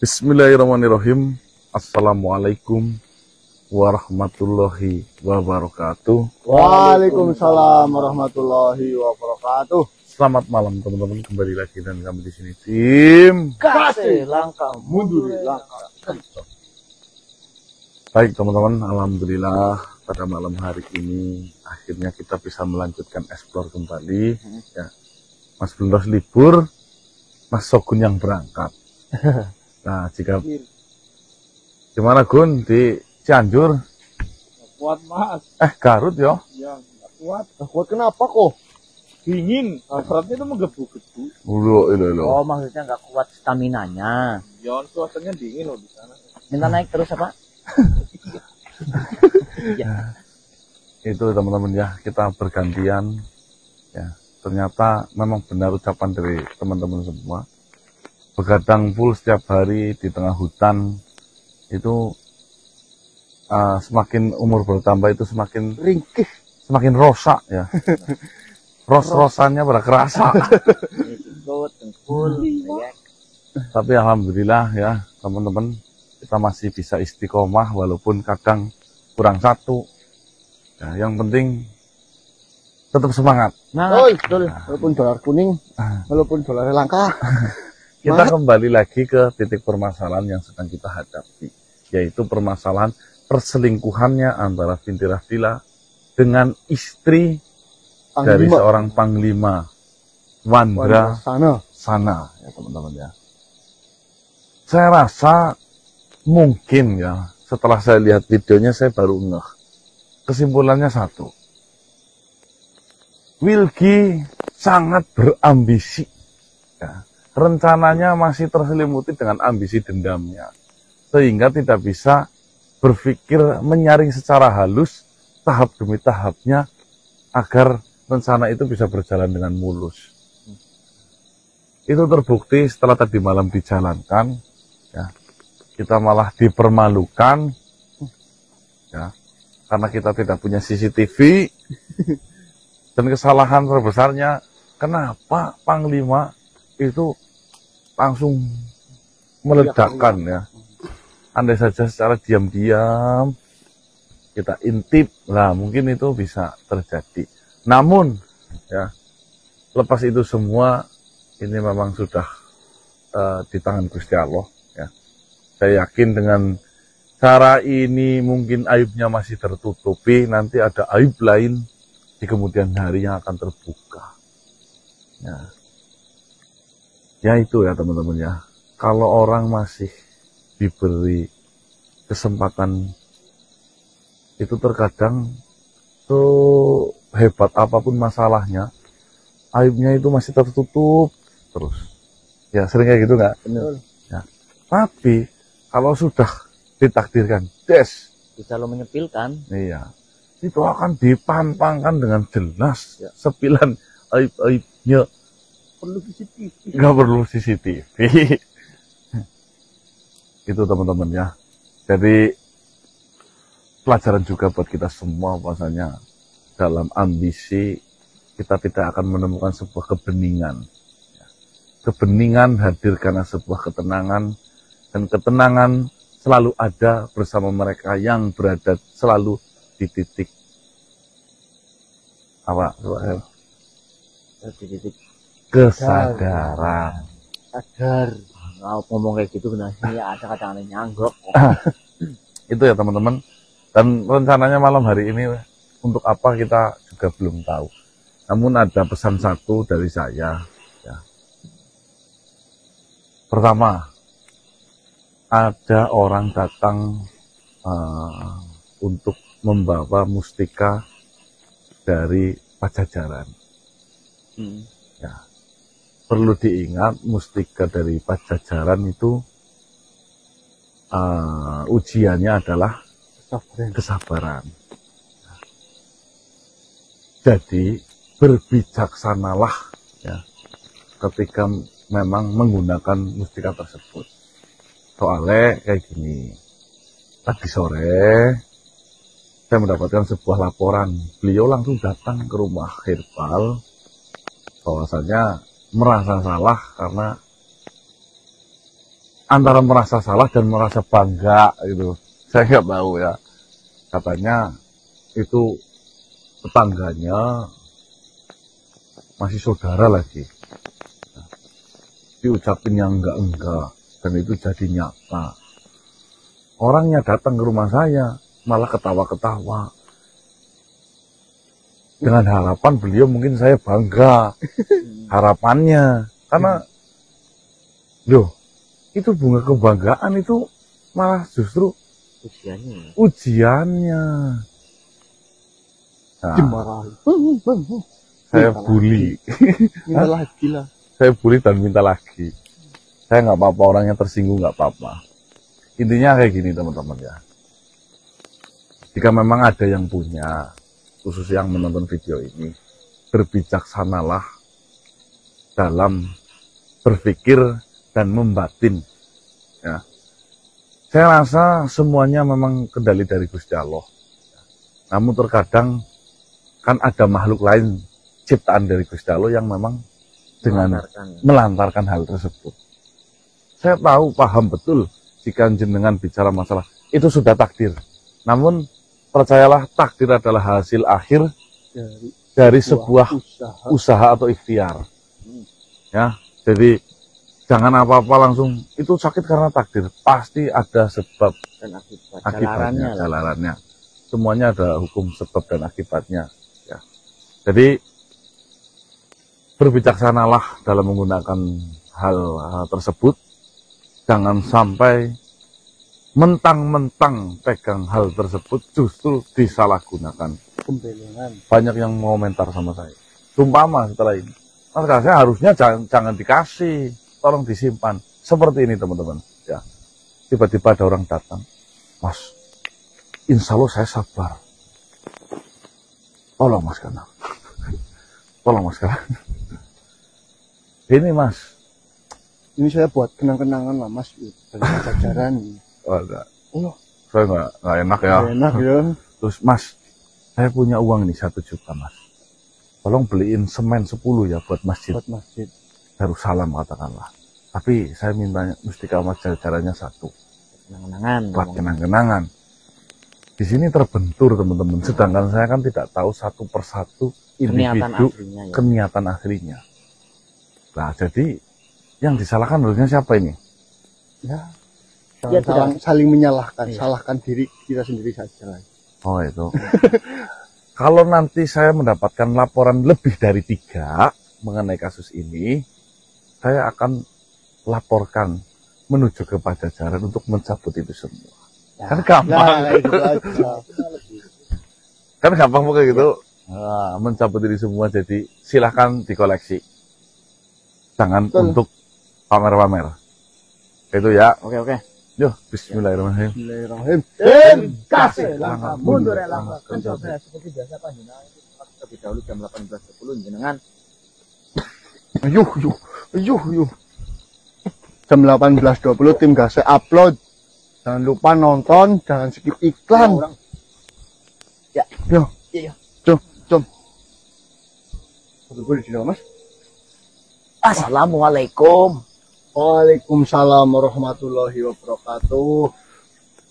Bismillahirrahmanirrahim. Assalamualaikum warahmatullahi wabarakatuh. Waalaikumsalam warahmatullahi wabarakatuh. Selamat malam teman-teman, kembali lagi dan kami di sini tim Kasih langkah mundur langkah. Baik teman-teman, alhamdulillah pada malam hari ini akhirnya kita bisa melanjutkan explore kembali. Ya, Mas Bunda libur, Mas Sogun yang berangkat. Nah, gimana Gun di Cianjur? Kuat Mas. Garut ya? Ya, kuat. Kuat kenapa kok? Dingin. Seratnya itu menggebu-gebu. Oh, maksudnya nggak kuat staminanya. Ya, cuacanya dingin loh di sana. Minta naik terus apa? Ya. Itu teman-teman ya, kita bergantian. Ya, ternyata memang benar ucapan dari teman-teman semua. Begadang full setiap hari di tengah hutan itu semakin umur bertambah itu semakin Ringkih. semakin rosak ya. Ros-rosannya pada kerasa. Tapi alhamdulillah ya teman-teman, kita masih bisa istiqomah walaupun kadang kurang satu. Ya, yang penting tetap semangat. Betul. Walaupun dolar kuning, walaupun dolar langka. Kita kembali lagi ke titik permasalahan yang sedang kita hadapi, yaitu permasalahan perselingkuhannya antara Binti Rafila dengan istri dari seorang panglima Wandra sana ya teman-teman ya. Saya rasa mungkin ya, setelah saya lihat videonya saya baru ngeh. Kesimpulannya satu, Wilgi sangat berambisi ya. Rencananya masih terselimuti dengan ambisi dendamnya, sehingga tidak bisa berpikir menyaring secara halus tahap demi tahapnya agar rencana itu bisa berjalan dengan mulus. Itu terbukti setelah tadi malam dijalankan, ya, kita malah dipermalukan, ya, karena kita tidak punya CCTV, dan kesalahan terbesarnya kenapa Panglima itu langsung meledakkan ya. Andai saja secara diam-diam kita intip, lah mungkin itu bisa terjadi. Namun ya, lepas itu semua ini memang sudah di tangan Gusti Allah ya. Saya yakin dengan cara ini mungkin aibnya masih tertutupi, nanti ada aib lain di kemudian hari yang akan terbuka. Ya itu ya teman-teman ya, kalau orang masih diberi kesempatan itu terkadang tuh hebat apapun masalahnya, aibnya itu masih tertutup terus. Ya sering kayak gitu nggak? Ya. Tapi kalau sudah ditakdirkan, bisa lo menyepilkan. Iya, itu akan dipampangkan dengan jelas ya, sepilan aib-aibnya. Nggak perlu CCTV. Itu teman-teman ya. Jadi pelajaran juga buat kita semua, bahwasanya dalam ambisi kita tidak akan menemukan sebuah kebeningan. Kebeningan hadir karena sebuah ketenangan, dan ketenangan selalu ada bersama mereka yang berada selalu di titik apa? Di titik kesadaran. Sadar. Kalau ngomong kayak gitu benar sih ya, ada kata-kata nyanggok. Itu ya teman-teman. Dan rencananya malam hari ini untuk apa kita juga belum tahu. Namun ada pesan satu dari saya ya. Pertama, ada orang datang untuk membawa mustika dari Pajajaran. Ya. Perlu diingat, mustika dari Pajajaran itu ujiannya adalah kesabaran. Jadi berbijaksanalah ya, ketika memang menggunakan mustika tersebut. Soalnya kayak gini, tadi sore saya mendapatkan sebuah laporan, beliau langsung datang ke rumah Herbal bahwasanya merasa salah karena antara merasa salah dan merasa bangga gitu. Saya nggak tahu ya. Katanya itu tetangganya masih saudara lagi. Nah, diucapin yang enggak dan itu jadi nyata. Orangnya datang ke rumah saya malah ketawa-ketawa. Dengan harapan beliau mungkin saya bangga. Harapannya. Karena loh, itu bunga kebanggaan itu malah justru ujiannya. Nah, Dimarahin. saya bully. Minta lagi lah. Saya bully dan minta lagi. Saya nggak apa-apa, orangnya tersinggung nggak apa-apa. Intinya kayak gini teman-teman ya. Jika memang ada yang punya, khusus yang menonton video ini, berbijaksanalah dalam berpikir dan membatin. Ya. Saya rasa semuanya memang kendali dari Gusti Allah. Namun terkadang kan ada makhluk lain ciptaan dari Gusti Allah yang memang dengan melantarkan hal tersebut. Saya tahu, paham betul jika jenengan bicara masalah itu sudah takdir. Namun percayalah takdir adalah hasil akhir dari sebuah usaha atau ikhtiar. Ya, jadi jangan apa-apa langsung itu sakit karena takdir. Pasti ada sebab dan akibat. akibatnya, jalarannya. Semuanya ada hukum sebab dan akibatnya. Ya. Jadi berbijaksanalah dalam menggunakan hal tersebut. Jangan sampai mentang-mentang pegang hal tersebut justru disalahgunakan. Banyak yang mau komentar sama saya. Sumpama setelah ini, mas saya harusnya jangan dikasih, tolong disimpan. Seperti ini teman-teman. Ya, tiba-tiba ada orang datang, mas, insya Allah saya sabar. Tolong mas Kanang, tolong mas Kanang. Ini mas, ini saya buat kenang-kenangan lah mas dari pacaran. Oh, enggak. Saya nggak enak ya. Enak ya. Terus mas, saya punya uang nih 1 juta mas. Tolong beliin semen 10 ya buat masjid. Buat masjid. Darussalam katakanlah. Tapi saya minta mustika emas caranya 1. Kenang-kenangan. Buat kenang-kenangan. Di sini terbentur teman-teman. Sedangkan saya kan tidak tahu satu persatu individu keniatan aslinya. Nah jadi yang disalahkan harusnya siapa ini? Ya. Ya, saling menyalahkan, iya. Salahkan diri kita sendiri saja. Oh itu. Kalau nanti saya mendapatkan laporan lebih dari 3 mengenai kasus ini, saya akan laporkan menuju ke Pajajaran untuk mencabut itu semua. Ya, kan gampang. Kan gampang kayak gitu. Nah, mencabut ini semua, jadi silahkan dikoleksi. Jangan untuk pamer-pamer. Itu ya. Oke. Yo, bismillahirrahmanirrahim. Bismillahirrahmanirrahim. Kasih langkah mundur ya langkah kerja saya seperti biasa panjenengan terlebih dahulu jam 18.10 jenengan. Ayuh. Jam 18.20 tim Gase upload. Jangan lupa nonton, jangan skip iklan. Ya. Yo. Iya. Cum. Boleh di mas? Assalamualaikum. Waalaikumsalam warahmatullahi wabarakatuh.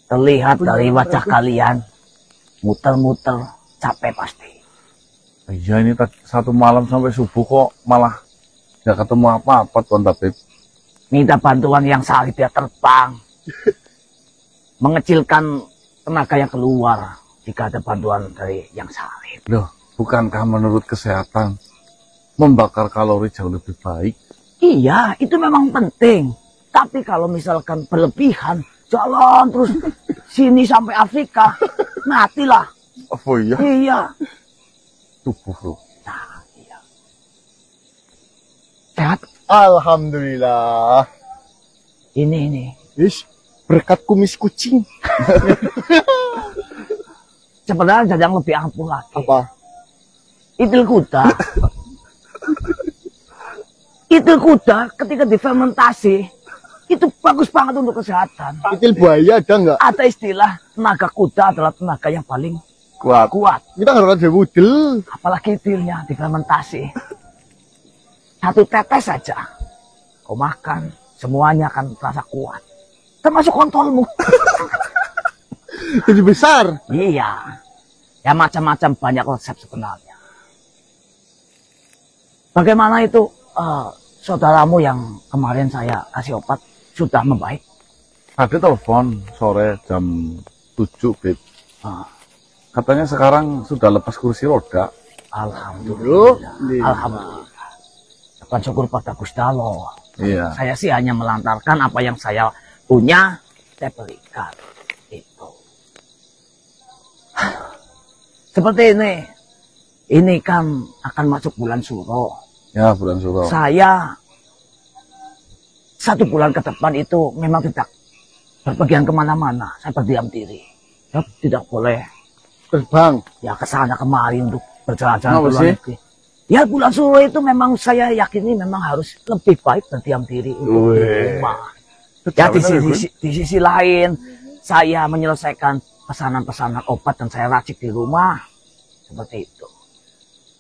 Terlihat dari wajah kalian muter-muter capek pasti. Iya ini satu malam sampai subuh kok malah nggak ketemu apa-apa Tuan Tabib. Minta bantuan yang salib ya terbang. Mengecilkan tenaga yang keluar jika ada bantuan dari yang salib. Loh, bukankah menurut kesehatan membakar kalori jauh lebih baik? Iya, itu memang penting. Tapi kalau misalkan berlebihan, jalan terus sini sampai Afrika, matilah. Oh iya? Iya. Tubuh lo. Nah, iya. Sehat? Alhamdulillah. Ini. Is, berkat kumis kucing. Sebenarnya ada yang lebih ampuh lagi. Apa? Idul kuda. Idul kuda ketika difermentasi itu bagus banget untuk kesehatan. Itil buaya ada nggak? Ada istilah tenaga kuda adalah tenaga yang paling kuat. Kita nggak ada wudel. Apalagi itilnya difermentasi. 1 tetes saja kau makan, semuanya akan terasa kuat. termasuk kontolmu. Jadi besar. Iya. Ya macam-macam banyak resep sebenarnya. Bagaimana itu saudaramu yang kemarin saya kasih obat sudah membaik? Tadi telepon sore jam 7, Bib. Ah, Katanya sekarang sudah lepas kursi roda. Alhamdulillah. Alhamdulillah. Syukur syukur pada Gusti Allah. Iya. Saya sih hanya melantarkan apa yang saya punya, saya berikan. Itu. Seperti ini. Ini kan akan masuk bulan Suro. Ya, bulan Suro. Saya 1 bulan ke depan itu memang tidak berpergian kemana-mana. Saya berdiam diri. Ya, tidak boleh Terbang. ya ke sana kemari untuk berjalan-jalan Kenapa ke luar sih? negeri. Ya bulan Suro itu memang saya yakini memang harus lebih baik berdiam diri untuk di Wih. rumah. Ya Benar, Bun. di sisi lain saya menyelesaikan pesanan-pesanan obat dan saya racik di rumah seperti itu.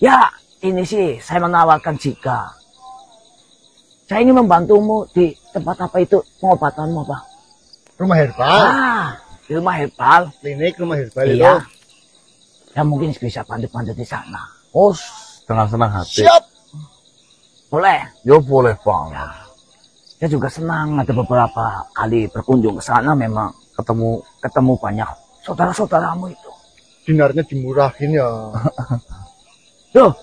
Ya ini sih saya menawarkan jika saya ingin membantumu di tempat apa itu pengobatanmu apa? Rumah herbal. Di rumah herbal. Klinik rumah herbal itu. Iya. Ya mungkin bisa bantu-bantu di sana. Oh, dengan senang hati. Siap. Boleh. Yo, boleh banget. Saya juga senang ada beberapa kali berkunjung ke sana memang ketemu banyak saudara-saudaramu itu. Dinarnya dimurahin ya. Loh,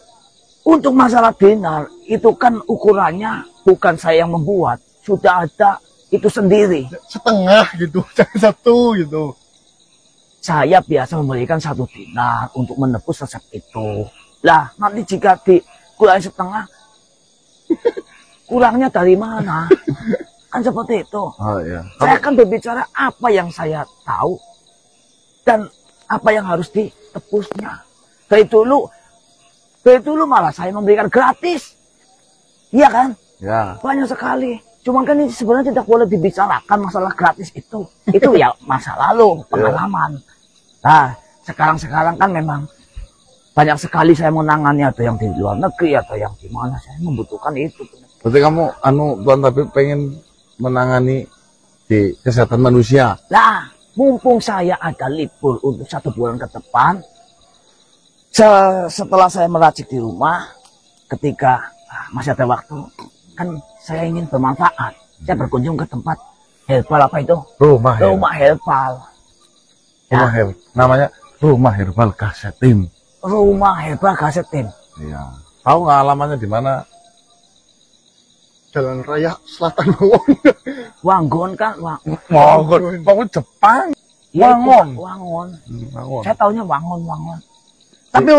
untuk masalah dinar itu kan ukurannya bukan saya yang membuat, sudah ada itu sendiri. Setengah gitu, jangan 1 gitu. Saya biasa memberikan 1 dinar untuk menebus resep itu. Lah, nanti jika dikurangi setengah, kurangnya dari mana? Kan seperti itu. Oh, iya. Saya akan berbicara apa yang saya tahu dan apa yang harus ditebusnya. Dari dulu malah saya memberikan gratis. Iya kan? Ya. Banyak sekali. Cuman kan ini sebenarnya tidak boleh dibicarakan masalah gratis itu. Itu ya masa lalu, pengalaman. Nah, sekarang kan memang banyak sekali saya menangani, ada yang di luar negeri, ada yang di mana. Saya membutuhkan itu. Berarti kamu, Tuan Tabib pengen menangani di kesehatan manusia. Nah, mumpung saya ada libur untuk 1 bulan ke depan, setelah saya meracik di rumah, ketika masih ada waktu, kan saya ingin bermanfaat. Saya berkunjung ke tempat herbal apa itu? Rumah herbal. Rumah herbal. Rumah herbal. Namanya Rumah Herbal Kasetim. Rumah herbal Kasetim. Iya. Tahu nggak alamannya di mana? Jalan Raya Selatan Wangon. Wanggon kan? Wangon Jepang. Ya, Wangon. itu, Wangon. Wangon. Saya tahunya Wangon. Tapi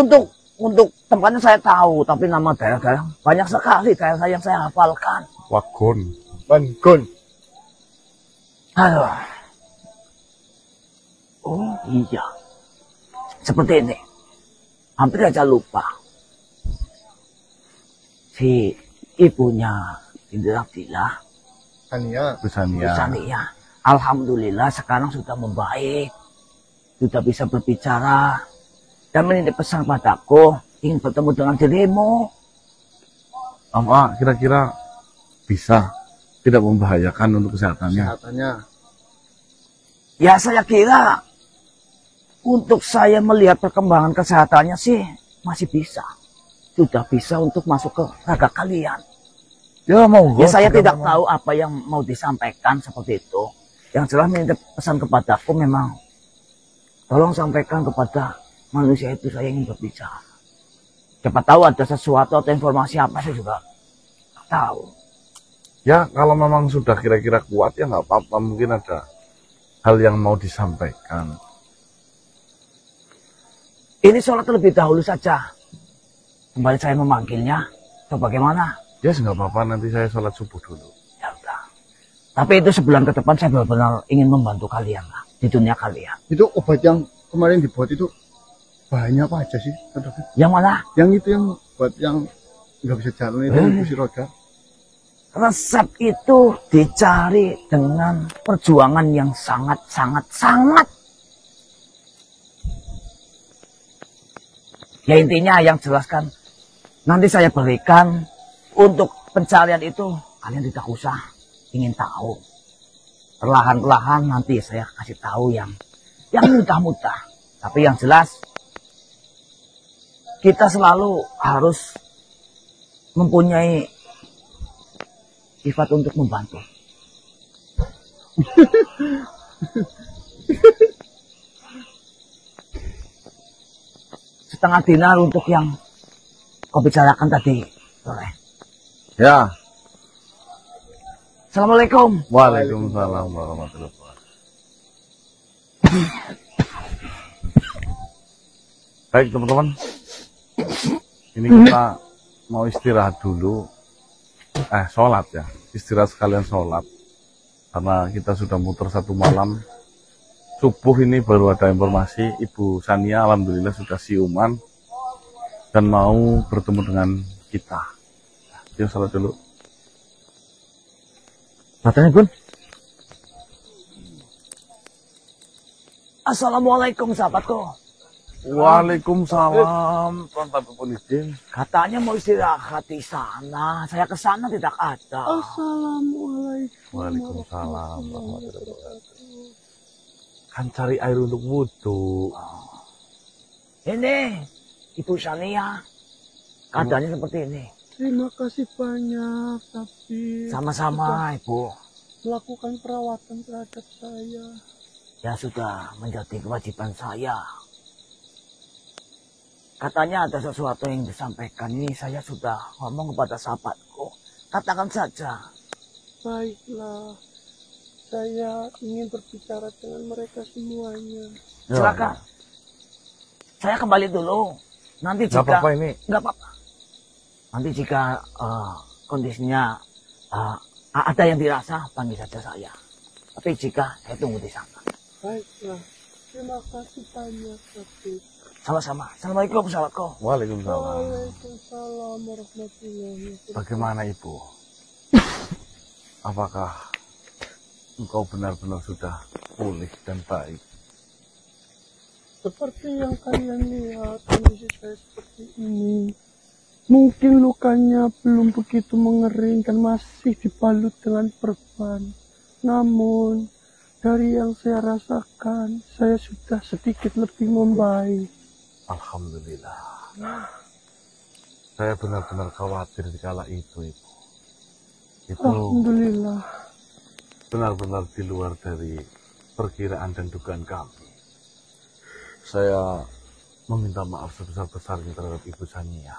untuk tempatnya saya tahu, tapi nama daerah-daerah banyak sekali daerah yang saya hafalkan. Wagon. Wangon. Aduh. Oh iya. Seperti ini. Hampir aja lupa. Si ibunya Indra Bila, Tania. Sania, alhamdulillah sekarang sudah membaik. Sudah bisa berbicara. Dan menitip pesan padaku, ingin bertemu dengan dirimu. Apa kira-kira bisa tidak membahayakan untuk kesehatannya? Kesehatannya. Ya saya kira untuk saya melihat perkembangan kesehatannya sih masih bisa. Sudah bisa untuk masuk ke raga kalian. Ya mau. Ya saya tidak tahu apa yang mau disampaikan seperti itu. Yang jelas menitip pesan kepadaku memang tolong sampaikan kepada manusia itu saya ingin berbicara. Siapa tahu ada sesuatu atau informasi apa saya juga nggak tahu. Ya kalau memang sudah kira-kira kuat ya nggak apa-apa, mungkin ada hal yang mau disampaikan. Ini sholat terlebih dahulu saja. Kembali saya memanggilnya. Atau bagaimana? Ya nggak apa-apa, nanti saya sholat subuh dulu. Ya udah. Tapi itu sebulan ke depan saya benar-benar ingin membantu kalian lah. Di dunia kalian. Itu obat yang kemarin dibuat itu bahannya apa aja sih? Yang mana? Yang itu yang buat yang nggak bisa jalan itu kursi roda. Resep itu dicari dengan perjuangan yang sangat. Ya intinya yang jelaskan nanti saya berikan untuk pencarian itu kalian tidak usah ingin tahu. Perlahan-lahan nanti saya kasih tahu yang mudah-mudah. Tapi yang jelas kita selalu harus mempunyai sifat untuk membantu. Setengah dinar untuk yang kau bicarakan tadi sore. Ya. Assalamualaikum. Waalaikumsalam warahmatullahi wabarakatuh. Baik teman-teman, ini kita mau istirahat dulu. Sholat ya, istirahat sekalian sholat. Karena kita sudah muter satu malam. Subuh ini baru ada informasi, Ibu Sania alhamdulillah sudah siuman dan mau bertemu dengan kita. Yuk sholat dulu. Matanya Gun. Assalamualaikum sahabatku. Waalaikumsalam, Tuan Tabib Polidin. Katanya mau istirahat di sana. Saya ke sana tidak ada. Assalamualaikum. Waalaikumsalam warahmatullahi wabarakatuh. Kan cari air untuk wudhu. Ini Ibu Sania. Keadaannya seperti ini. Terima kasih banyak, tapi Sama-sama Ibu. melakukan perawatan terhadap saya. Ya sudah menjadi kewajiban saya. Katanya ada sesuatu yang disampaikan. Ini saya sudah ngomong kepada sahabatku. Katakan saja. Baiklah, saya ingin berbicara dengan mereka semuanya. Silakan. Saya kembali dulu. Nanti Nggak jika apa-apa ini. nggak apa-apa. Nanti jika kondisinya ada yang dirasa, panggil saja saya. Tapi jika saya tunggu di sana. Baiklah, terima kasih banyak, tapi Sama-sama. Assalamualaikum sahabatku. Waalaikumsalam. Waalaikumsalam warahmatullahi wabarakatuh. Bagaimana Ibu? Apakah engkau benar-benar sudah pulih dan baik? Seperti yang kalian lihat, kondisi saya seperti ini. Mungkin lukanya belum begitu mengering dan masih dibalut dengan perban. Namun, dari yang saya rasakan, saya sudah sedikit lebih membaik. Alhamdulillah. Saya benar-benar khawatir di kala itu, Ibu. Itu Alhamdulillah. benar-benar di luar dari perkiraan dan dugaan kami. Saya meminta maaf sebesar-besarnya terhadap Ibu Sania.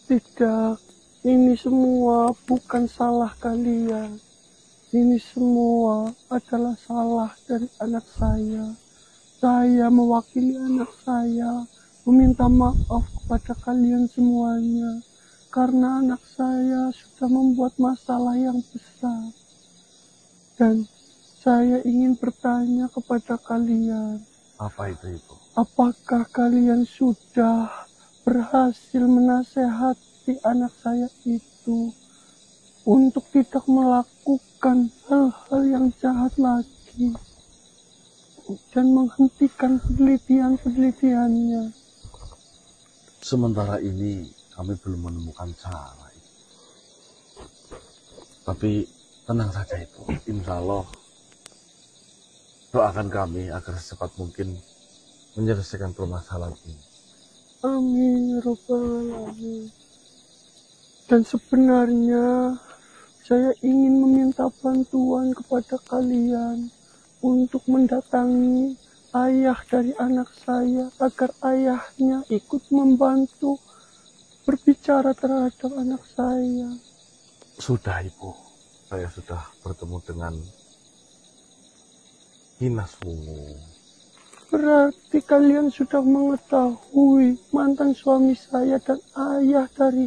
Tidak, ini semua bukan salah kalian. Ini semua adalah salah dari anak saya. Saya mewakili anak saya meminta maaf kepada kalian semuanya. Karena anak saya sudah membuat masalah yang besar. Dan saya ingin bertanya kepada kalian. Apa itu, Ibu? Apakah kalian sudah berhasil menasehati anak saya itu untuk tidak melakukan hal-hal yang jahat lagi dan menghentikan penelitian-penelitiannya? Sementara ini kami belum menemukan cara. Tapi tenang saja Ibu. Insya Allah doakan kami agar secepat mungkin menyelesaikan permasalahan ini. Amin ya rabbal alamin. Dan sebenarnya saya ingin meminta bantuan kepada kalian untuk mendatangi ayah dari anak saya agar ayahnya ikut membantu berbicara terhadap anak saya. Sudah Ibu, saya sudah bertemu dengan Kinas Wungu. Berarti kalian sudah mengetahui mantan suami saya dan ayah dari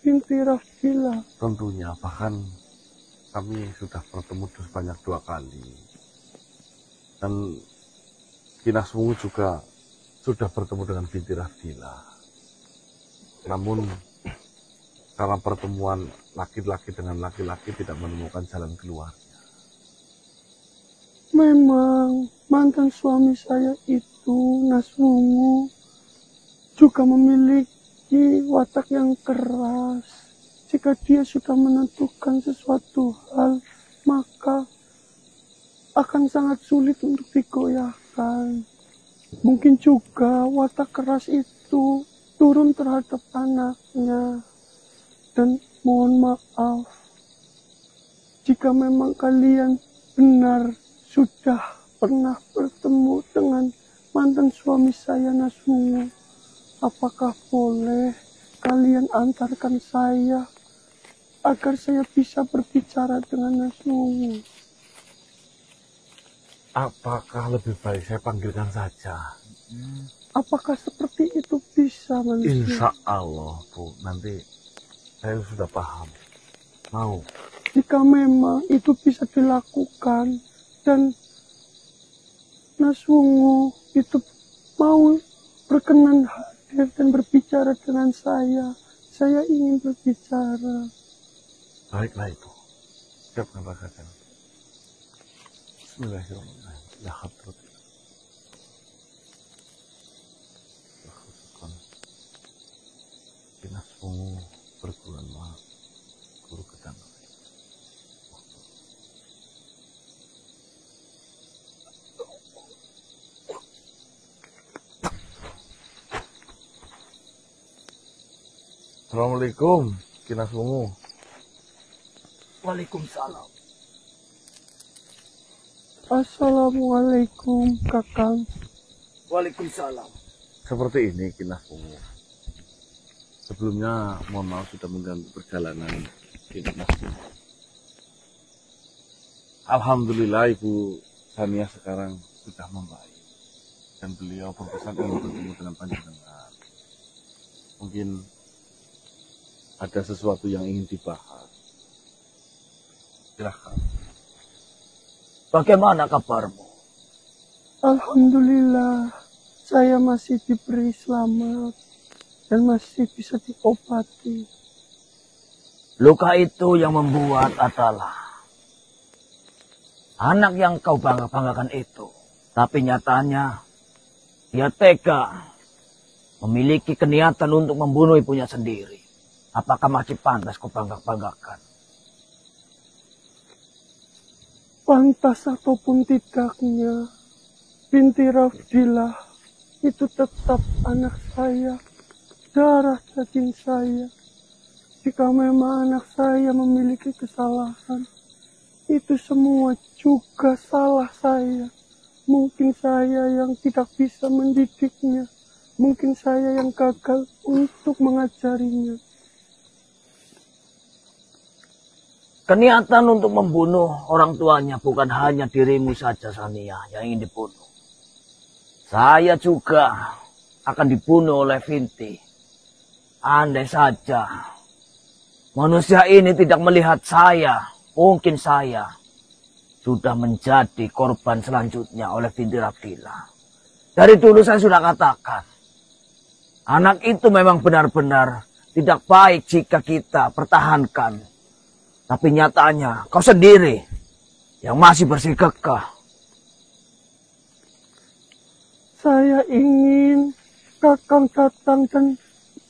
Binti Rafila. Tentunya, bahkan kami sudah bertemu sebanyak 2 kali. Dan Kinas Wungu juga sudah bertemu dengan Binti Rafila. Namun, karena pertemuan laki-laki dengan laki-laki tidak menemukan jalan keluar. Memang mantan suami saya itu, Nas Wungu, juga memiliki watak yang keras. Jika dia sudah menentukan sesuatu hal, maka akan sangat sulit untuk digoyahkan. Mungkin juga watak keras itu turun terhadap anaknya. Dan mohon maaf, jika memang kalian benar sudah pernah bertemu dengan mantan suami saya, Nasrungu, apakah boleh kalian antarkan saya agar saya bisa berbicara dengan Nasrungu? Apakah lebih baik saya panggilkan saja? Apakah seperti itu bisa, manusia? Insya Allah, Bu. Nanti saya sudah paham. Mau? Jika memang itu bisa dilakukan dan Nasrungu itu mau berkenan hadir dan berbicara dengan saya ingin berbicara. Baiklah itu. Siapkan rasakan. Bismillahirrahmanirrahim. Ya hadrat. Khususkan Nasrungu bergulan maha guru gedang. Assalamualaikum, Nasrungu. Waalaikumsalam. Assalamualaikum, Kakang. Waalaikumsalam. Seperti ini, Nasrungu. Sebelumnya, mohon maaf sudah mengganggu perjalanan Nasrungu. Alhamdulillah, Ibu Sania sekarang sudah membaik. Dan beliau berpesan ingin bertemu dengan panjenengan. Mungkin ada sesuatu yang ingin dibahas. Silahkan. Bagaimana kabarmu? Alhamdulillah, saya masih diberi selamat dan masih bisa diobati. Luka itu yang membuat adalah anak yang kau bangga-banggakan itu. Tapi nyatanya dia tega memiliki keniatan untuk membunuh ibunya sendiri. Apakah masih pantas kau bangga-banggakan? Pantas ataupun tidaknya, binti Rafdilah itu tetap anak saya, darah daging saya. Jika memang anak saya memiliki kesalahan, itu semua juga salah saya. Mungkin saya yang tidak bisa mendidiknya, mungkin saya yang gagal untuk mengajarinya. Keniatan untuk membunuh orang tuanya bukan hanya dirimu saja, Sania, yang ingin dibunuh. Saya juga akan dibunuh oleh Vinti. Andai saja manusia ini tidak melihat saya, mungkin saya sudah menjadi korban selanjutnya oleh Vinti Rafdilah. Dari dulu saya sudah katakan, anak itu memang benar-benar tidak baik jika kita pertahankan. Tapi nyatanya kau sendiri yang masih bersikukuh. Saya ingin Kakang datang dan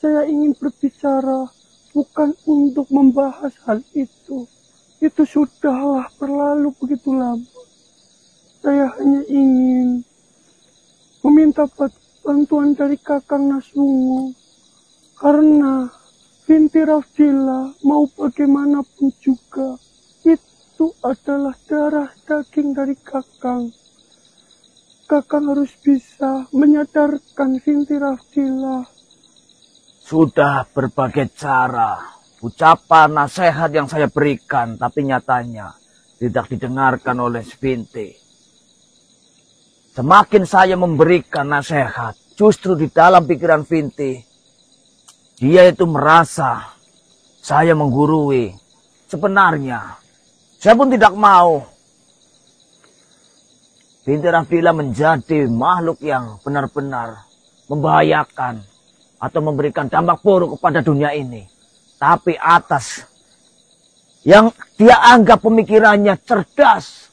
saya ingin berbicara, bukan untuk membahas hal itu. Itu sudahlah berlalu begitu lama. Saya hanya ingin meminta bantuan dari Kakang Nasrungu. Karena Binti Rafdilah mau bagaimanapun juga, itu adalah darah daging dari Kakang. Kakang harus bisa menyadarkan Binti Rafdilah. Sudah berbagai cara, ucapan nasihat yang saya berikan, tapi nyatanya tidak didengarkan oleh Binti. Semakin saya memberikan nasihat, justru di dalam pikiran Binti, dia itu merasa saya menggurui. Sebenarnya, saya pun tidak mau. Binti Rafdilah menjadi makhluk yang benar-benar membahayakan atau memberikan dampak buruk kepada dunia ini. Tapi atas yang dia anggap pemikirannya cerdas,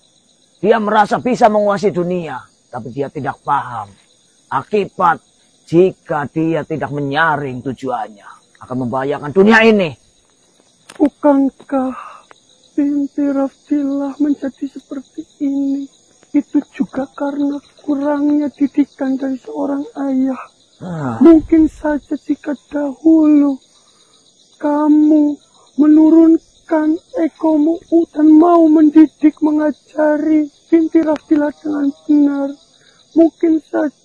dia merasa bisa menguasai dunia, tapi dia tidak paham akibat jika dia tidak menyaring tujuannya akan membahayakan dunia ini. Bukankah Binti Rafdilah menjadi seperti ini karena kurangnya didikan dari seorang ayah. Ah, Mungkin saja jika dahulu kamu menurunkan egomu dan mau mendidik, mengajari Binti Rafdilah dengan benar, mungkin saja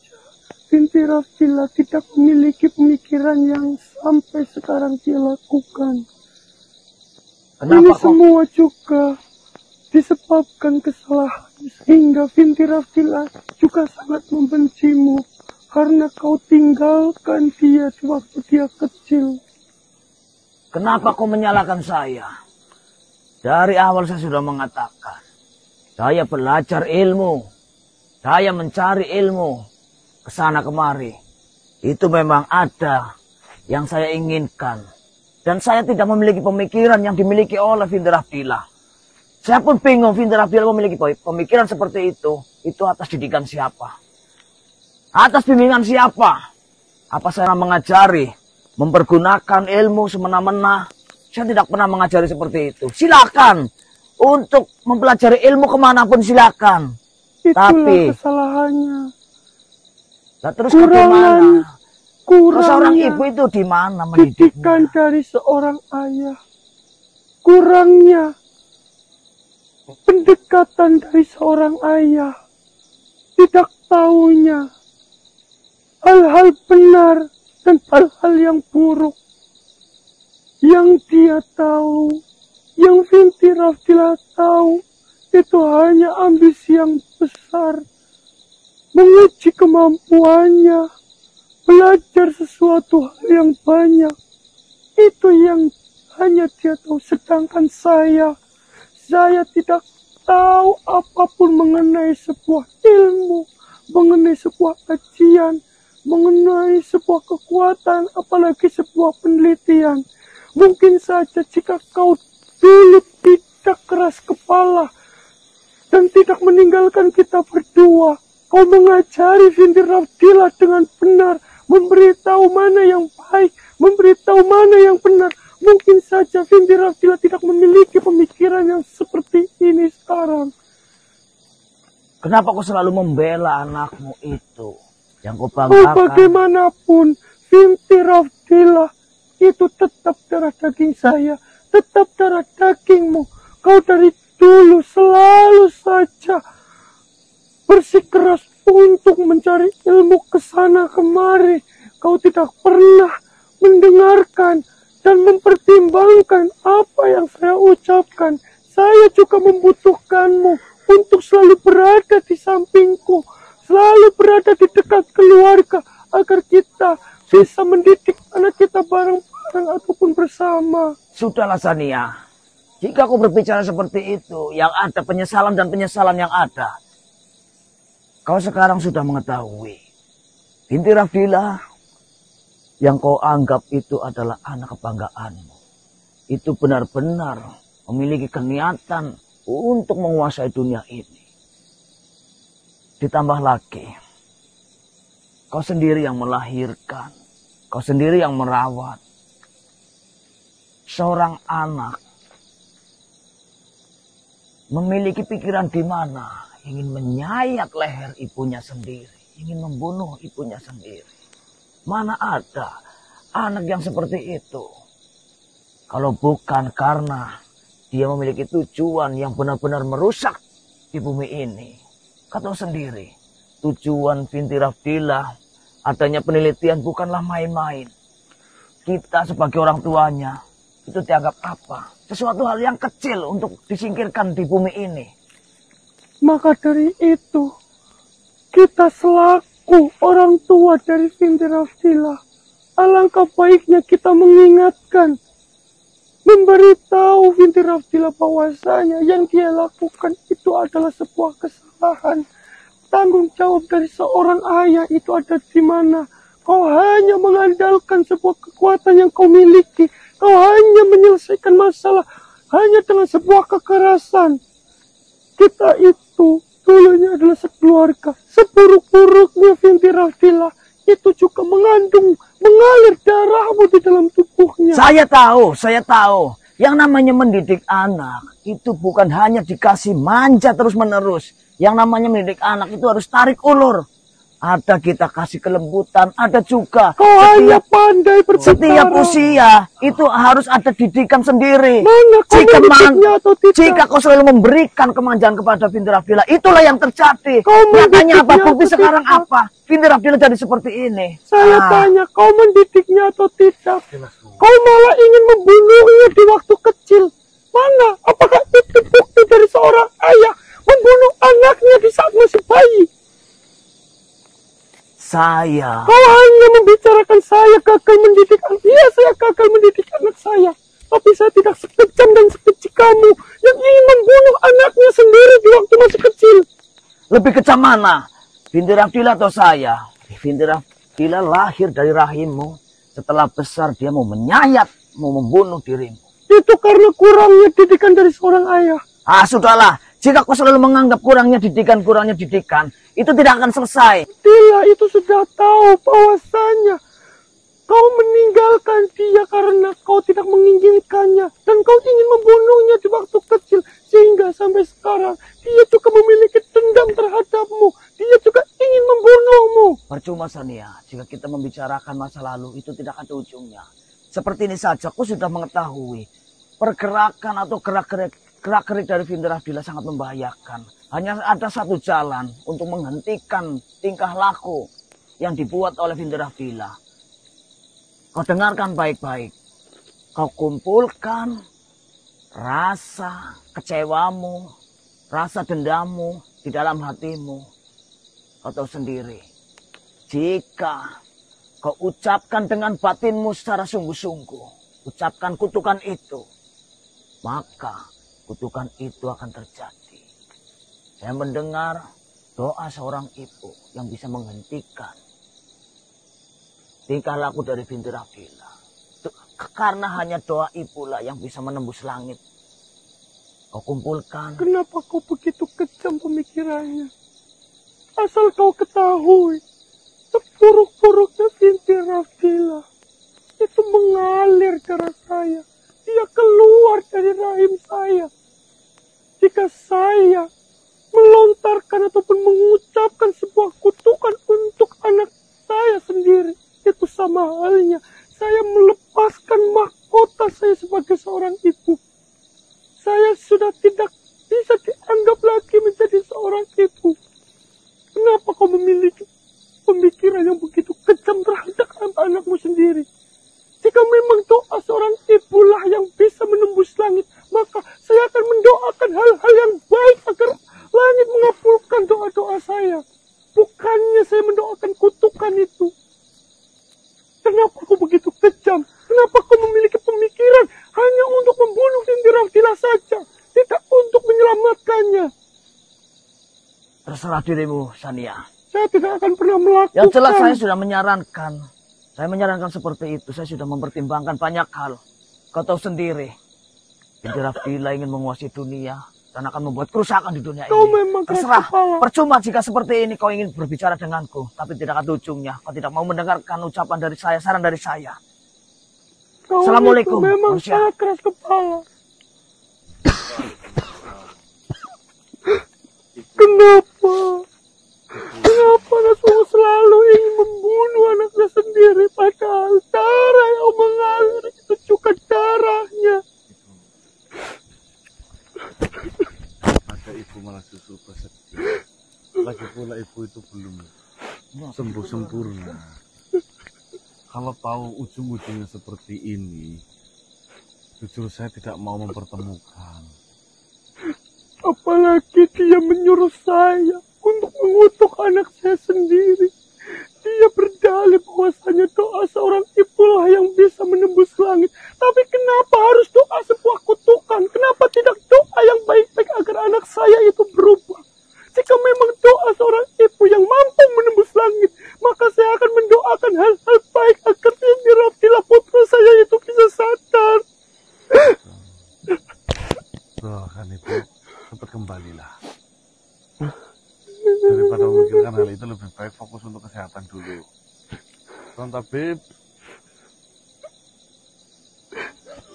Binti Rafdilah tidak memiliki pemikiran yang sampai sekarang dia lakukan. Ini kenapa kok? semua juga disebabkan kesalahan, sehingga Binti Rafdilah juga sangat membencimu karena kau tinggalkan dia di waktu dia kecil. Kenapa kau menyalahkan saya? Dari awal saya sudah mengatakan, saya belajar ilmu, saya mencari ilmu kesana kemari. Itu memang ada yang saya inginkan. Dan saya tidak memiliki pemikiran yang dimiliki oleh Binti Rafdilah. Saya pun bingung Binti Rafdilah memiliki pemikiran seperti itu. Itu atas didikan siapa? Atas bimbingan siapa? Apa saya mengajari, mempergunakan ilmu semena-mena? Saya tidak pernah mengajari seperti itu. Silakan untuk mempelajari ilmu kemanapun silakan. Itulah Tapi kesalahannya. lah terus bagaimana? Terus seorang Kurangnya ibu itu di mana mendidiknya? didikan dari seorang ayah. Kurangnya pendekatan dari seorang ayah. Tidak tahunya hal-hal benar dan hal-hal yang buruk. Yang dia tahu, yang Binti Rafdilah tahu, itu hanya ambisi yang besar. Menguji kemampuannya, belajar sesuatu hal yang banyak. Itu yang hanya dia tahu. Sedangkan saya tidak tahu apapun mengenai sebuah ilmu, mengenai sebuah kajian, mengenai sebuah kekuatan, apalagi sebuah penelitian. Mungkin saja jika kau dulu tidak keras kepala dan tidak meninggalkan kita berdua, kau mengajari Binti Rafdilah dengan benar, memberitahu mana yang baik, memberitahu mana yang benar. Mungkin saja Binti Rafdilah tidak memiliki pemikiran yang seperti ini sekarang. Kenapa kau selalu membela anakmu itu? Yang kau Oh, banggakan. bagaimanapun Binti Rafdilah itu tetap darah daging saya, tetap darah dagingmu. Kau dari dulu selalu saja bersikeras untuk mencari ilmu kesana kemari. Kau tidak pernah mendengarkan dan mempertimbangkan apa yang saya ucapkan. Saya juga membutuhkanmu untuk selalu berada di sampingku, selalu berada di dekat keluarga, agar kita bisa mendidik anak kita bareng-bareng ataupun bersama. Sudahlah Sania, jika kau berbicara seperti itu, yang ada penyesalan dan penyesalan yang ada. Kau sekarang sudah mengetahui, Binti Rafdilah yang kau anggap itu adalah anak kebanggaanmu. Itu benar-benar memiliki keniatan untuk menguasai dunia ini. Ditambah lagi, kau sendiri yang melahirkan, kau sendiri yang merawat. Seorang anak memiliki pikiran di mana ingin menyayat leher ibunya sendiri, ingin membunuh ibunya sendiri. Mana ada anak yang seperti itu? Kalau bukan karena dia memiliki tujuan yang benar-benar merusak di bumi ini. Kau tahu sendiri, tujuan Binti Rafdilah adanya penelitian bukanlah main-main. Kita sebagai orang tuanya itu dianggap apa? Sesuatu hal yang kecil untuk disingkirkan di bumi ini. Maka dari itu, kita selaku orang tua dari Binti Rafdilah, alangkah baiknya kita mengingatkan, memberitahu Binti Rafdilah bahwasanya yang dia lakukan itu adalah sebuah kesalahan. Tanggung jawab dari seorang ayah itu ada di mana? Kau hanya mengandalkan sebuah kekuatan yang kau miliki. Kau hanya menyelesaikan masalah hanya dengan sebuah kekerasan. Kita itu dulunya adalah sekeluarga. Seburuk-buruknya Binti Rafdilah itu juga mengalir darahmu di dalam tubuhnya. Saya tahu. Yang namanya mendidik anak itu bukan hanya dikasih manja terus-menerus. Yang namanya mendidik anak itu harus tarik ulur. Ada kita kasih kelembutan, ada juga Kau hanya pandai berbicara. setiap usia itu harus ada didikan sendiri. Mana kau mendidiknya atau tidak? Jika kau selalu memberikan kemanjaan kepada Binti Rafdilah, itulah yang terjadi. Kau Nyatanya apa? mendidiknya Bukti atau sekarang tidak? apa? Binti Rafdilah jadi seperti ini. Saya tanya, kau mendidiknya atau tidak? Kau malah ingin membunuhnya di waktu kecil. Mana? Apakah itu bukti dari seorang ayah membunuh anaknya di saat masih bayi? Saya Kau hanya membicarakan saya gagal mendidik anak. Iya, saya gagal mendidik anak saya. Tapi saya tidak sekejam dan sekecil kamu yang ingin membunuh anaknya sendiri di waktu masih kecil. lebih kejam mana? Binti Rafdilah atau saya? Binti Rafdilah lahir dari rahimmu. Setelah besar dia mau menyayat, mau membunuh dirimu. Itu karena kurangnya didikan dari seorang ayah. Sudahlah. Jika kau selalu menganggap kurangnya didikan, itu tidak akan selesai. Dia itu sudah tahu bahwasanya kau meninggalkan dia karena kau tidak menginginkannya. Dan kau ingin membunuhnya di waktu kecil. Sehingga sampai sekarang dia juga memiliki dendam terhadapmu. Dia juga ingin membunuhmu. Percuma Sania, jika kita membicarakan masa lalu itu tidak ada ujungnya. Seperti ini saja, kau sudah mengetahui pergerakan atau gerak-gerik dari Binti Rafdilah sangat membahayakan. Hanya ada satu jalan untuk menghentikan tingkah laku yang dibuat oleh Binti Rafdilah. Kau dengarkan baik-baik. Kau kumpulkan rasa kecewamu, rasa dendammu di dalam hatimu. Kau tahu sendiri. Jika kau ucapkan dengan batinmu secara sungguh-sungguh, ucapkan kutukan itu, maka kutukan itu akan terjadi. Saya mendengar doa seorang ibu yang bisa menghentikan tingkah laku dari Binti Rafdilah. Karena hanya doa ibulah yang bisa menembus langit. Kau kumpulkan. Kenapa kau begitu kejam pemikirannya? Asal kau ketahui, seburuk-buruknya Binti Rafdilah itu mengalir darah saya. Dia keluar dari rahim saya. Jika saya melontarkan ataupun mengucapkan sebuah kutukan untuk anak saya sendiri, itu sama halnya saya melepaskan mahkota saya sebagai seorang ibu. Saya sudah tidak bisa dianggap lagi menjadi seorang ibu. Kenapa kau memiliki pemikiran yang begitu kejam terhadap anakmu sendiri? Jika memang doa seorang ibulah yang bisa menembus langit, maka saya akan mendoakan hal-hal yang baik agar langit mengabulkan doa-doa saya. Bukannya saya mendoakan kutukan itu. Kenapa kau begitu kejam? Kenapa kau memiliki pemikiran hanya untuk membunuh Binti Rafdilah saja, tidak untuk menyelamatkannya? Terserah dirimu, Sania. Saya tidak akan pernah melakukan. Yang jelas saya sudah menyarankan. Saya menyarankan seperti itu. Saya sudah mempertimbangkan banyak hal. Kau tahu sendiri. Binti Rafdilah ingin menguasai dunia dan akan membuat kerusakan di dunia Kau ini. memang keras Terserah. kepala. Percuma jika seperti ini kau ingin berbicara denganku. Tapi tidak ada ujungnya. Kau tidak mau mendengarkan ucapan dari saya, saran dari saya. Kau Assalamualaikum, itu memang manusia. sangat keras kepala. Kenapa? Kenapa Rasul selalu ingin membunuh anaknya sendiri, padahal darah yang mengalir itu juga darahnya. Ada ibu malah justru bersedih. Lagi pula ibu itu belum sembuh sempurna. Kalau tahu ujung-ujungnya seperti ini, jujur saya tidak mau mempertemukan. Apalagi dia menyuruh saya untuk mengutuk anak saya sendiri. Dia berdalih bahwasanya doa seorang ibulah yang bisa menembus langit. Tapi kenapa harus doa sebuah kutukan? Kenapa tidak doa yang baik-baik agar anak saya itu berubah? Jika memang doa seorang ibu yang mampu menembus langit, maka saya akan mendoakan hal-hal baik agar Binti Rafdilah putra saya itu bisa sadar. Doakan ibu, cepat kembalilah. Daripada memikirkan hal itu, lebih baik fokus untuk kesehatan dulu. Tuan Tabib.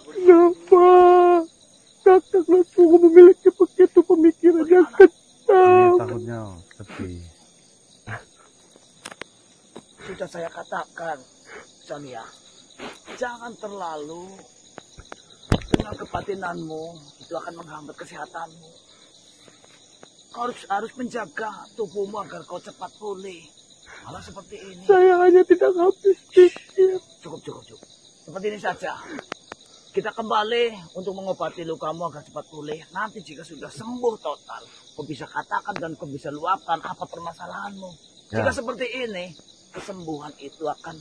Kenapa kakak Rasul memiliki begitu pemikiran yang kejam? takutnya sedih. Sudah saya katakan, Sonia, jangan terlalu dengan kebatinanmu, itu akan menghambat kesehatanmu. Kau harus menjaga tubuhmu agar kau cepat pulih. Malah seperti ini. Saya hanya tidak habis pikir. Cukup. Seperti ini saja. Kita kembali untuk mengobati lukamu agar cepat pulih. Nanti jika sudah sembuh total, kau bisa katakan dan kau bisa luapkan apa permasalahanmu. Ya. Jika seperti ini, kesembuhan itu akan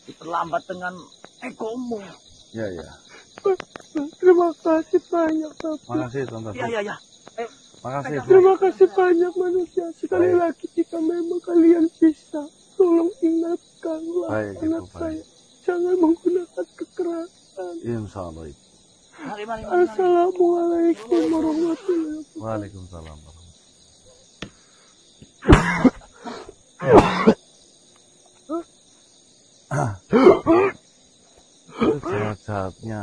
diperlambat dengan egomu. Ya. Terima kasih banyak, Bapak. Makasih, Tante. Ya. Makasih, Bu. Terima kasih banyak manusia. Sekali lagi jika memang kalian bisa, tolong ingatkanlah Baik, Ibu, anak baik. saya. Jangan menggunakan kekerasan. Insya Allah, Ibu. Mari. Assalamualaikum warahmatullahi wabarakatuh. Waalaikumsalam. Sejahat-jahatnya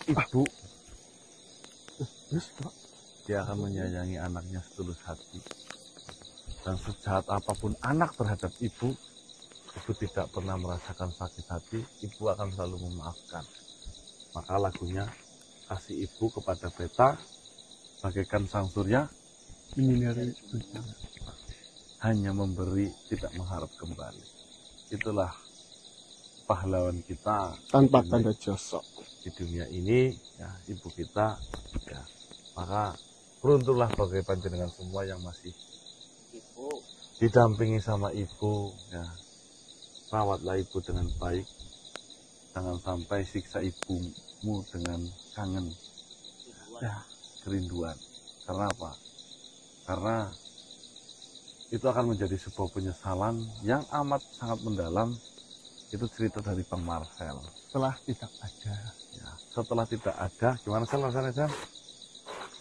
ibu, dia akan menyayangi anaknya setulus hati. Dan sejahat apapun anak terhadap ibu tidak pernah merasakan sakit hati, ibu akan selalu memaafkan. Maka lagunya, kasih ibu kepada beta bagaikan sang surya, Menyinari hanya memberi, tidak mengharap kembali. Itulah pahlawan kita tanpa tanda jasa. di dunia ini, ya, ibu kita, ya. Maka beruntunglah bagai panjenengan semua yang masih didampingi sama ibu, ya. Rawatlah ibu dengan baik, jangan sampai siksa ibumu dengan kangen, ya, kerinduan. Karena apa? Karena itu akan menjadi sebuah penyesalan yang amat sangat mendalam. Itu cerita dari Bang Marcel. Setelah tidak ada. Ya, setelah tidak ada, gimana sih rasanya, Jam?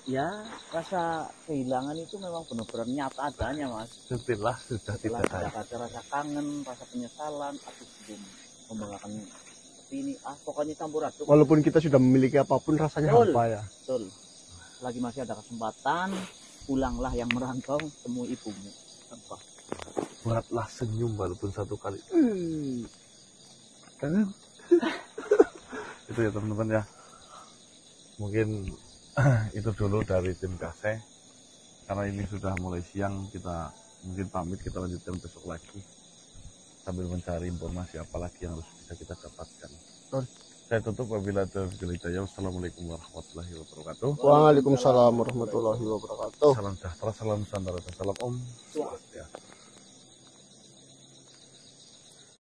Ya, rasa kehilangan itu memang benar-benar nyata adanya, Mas. Setelah sudah Setelah tidak ada. ada rasa kangen, rasa penyesalan, atau belum membanggakan seperti ini. Pokoknya campur aduk. Walaupun kita sudah memiliki apapun, rasanya Betul. hampa ya. Betul. Lagi masih ada kesempatan, pulanglah yang merantau, temui ibumu. Apa? Buatlah senyum walaupun satu kali. Kangen. Itu ya teman-teman ya. Mungkin itu dulu dari tim Kase. Karena ini sudah mulai siang, kita mungkin pamit, kita lanjutkan besok lagi sambil mencari informasi apa lagi yang harus bisa kita dapatkan. Saya tutup wabillahi taufiq wal hidayah. Wassalamualaikum warahmatullahi wabarakatuh. Waalaikumsalam warahmatullahi wabarakatuh. Salam sejahtera, salam Nusantara, salam Om Swastiastu.